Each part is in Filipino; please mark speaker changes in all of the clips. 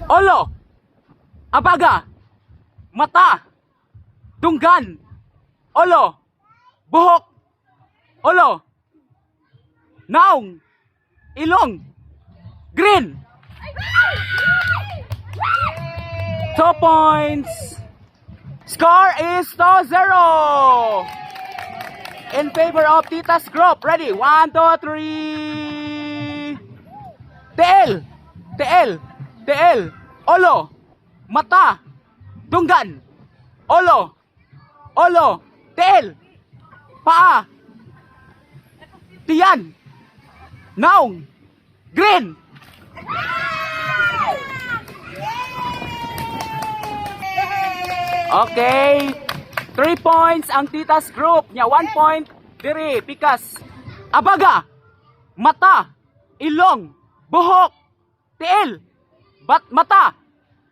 Speaker 1: Olo, abaga, mata, tunggan, olo, buhok, olo, naong, ilong, green. 2 points. Score is 2-0 in favor of Tita's group. Ready? 1, 2, 3. TL, TL, TL, olo, mata, tunggan, olo, olo, TL, paa, tiyan, naong, green. Okay, 3 points ang Tita's group nya, 1 point diri pikas. Abaga, mata, ilong, buhok, tiil, mata,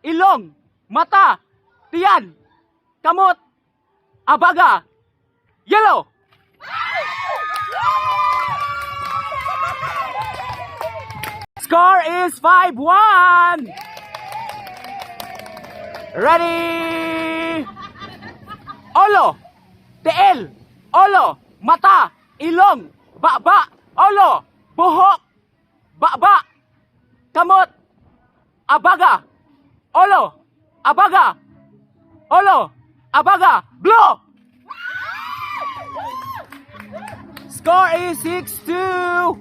Speaker 1: ilong, mata, tiyan, kamot, abaga, yellow. Score is 5-1. Ready? Olo, tiil, olo, mata, ilong, baba, olo, buhok, baba, kamot, abaga, olo, abaga, olo, abaga, blue. Score is 6-2.